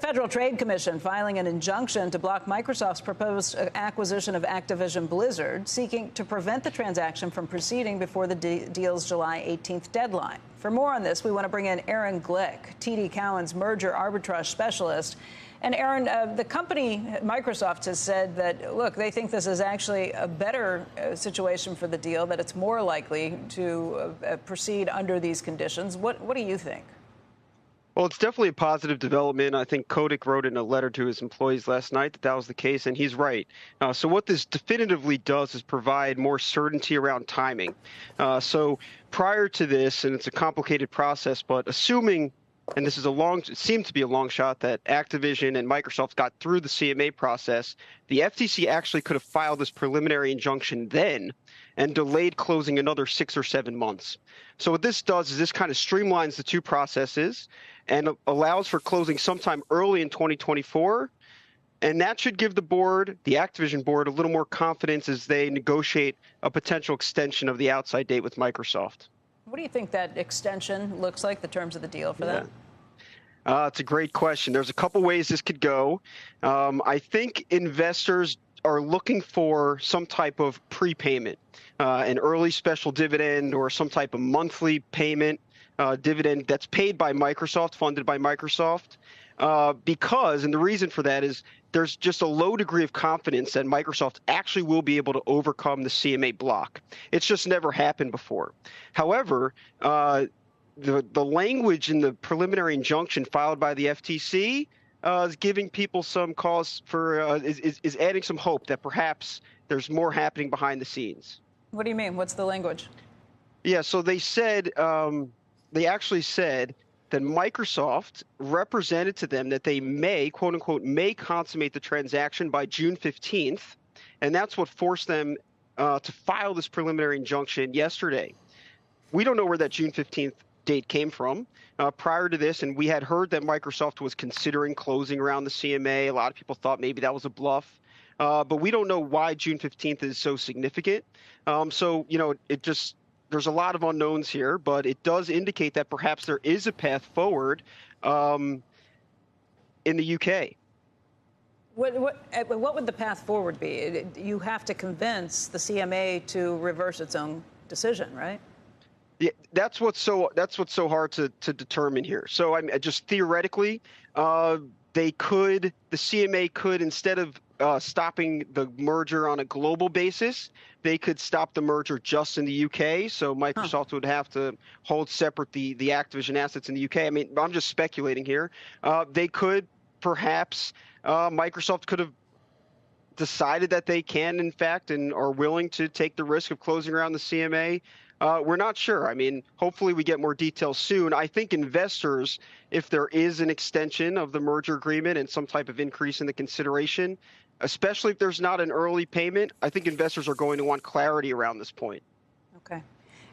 Federal Trade Commission filing an injunction to block Microsoft's proposed acquisition of Activision Blizzard, seeking to prevent the transaction from proceeding before the deal's July 18th deadline. For more on this, we want to bring in Aaron Glick, TD Cowen's merger arbitrage specialist. And Aaron, the company, Microsoft, has said that, look, they think this is actually a better situation for the deal, that it's more likely to proceed under these conditions. What do you think? Well, it's definitely a positive development. I think Kotick wrote in a letter to his employees last night that was the case, and he's right. So what this definitively does is provide more certainty around timing. So prior to this, and it's a complicated process, but assuming, and this is it seemed to be a long shot, that Activision and Microsoft got through the CMA process, the FTC actually could have filed this preliminary injunction then and delayed closing another 6 or 7 months. So what this does is this kind of streamlines the two processes and allows for closing sometime early in 2024. And that should give the board, the Activision board, a little more confidence as they negotiate a potential extension of the outside date with Microsoft. What do you think that extension looks like, the terms of the deal for that? It's a great question. There's a couple ways this could go. I think investors are looking for some type of prepayment, an early special dividend or some type of monthly payment dividend that's paid by Microsoft, funded by Microsoft, because, and the reason for that is there's just a low degree of confidence that Microsoft actually will be able to overcome the CMA block. It's just never happened before. However, the language in the preliminary injunction filed by the FTC is giving people some cause for, is adding some hope that perhaps there's more happening behind the scenes. What do you mean? What's the language? Yeah, so they said, they actually said that Microsoft represented to them that they may, quote unquote, may consummate the transaction by June 15th. And that's what forced them to file this preliminary injunction yesterday. We don't know where that June 15th date came from. Prior to this, and we had heard that Microsoft was considering closing around the CMA. A lot of people thought maybe that was a bluff. But we don't know why June 15th is so significant. So, you know, there's a lot of unknowns here, but it does indicate that perhaps there is a path forward in the UK. What would the path forward be? You have to convince the CMA to reverse its own decision, right? Yeah, that's what's so hard to determine here. So I mean, just theoretically, the CMA could, instead of stopping the merger on a global basis, they could stop the merger just in the UK. So Microsoft would have to hold separate the Activision assets in the UK. I mean, I'm just speculating here. They could perhaps, Microsoft could have decided that they can, in fact, and are willing to take the risk of closing around the CMA. We're not sure. I mean, hopefully we get more details soon. I think investors, if there is an extension of the merger agreement and some type of increase in the consideration, especially if there's not an early payment, I think investors are going to want clarity around this point. Okay.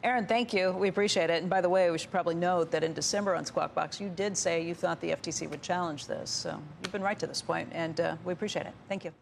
Aaron, thank you. We appreciate it. And by the way, we should probably note that in December on Squawk Box, you did say you thought the FTC would challenge this. So you've been right to this point, and we appreciate it. Thank you.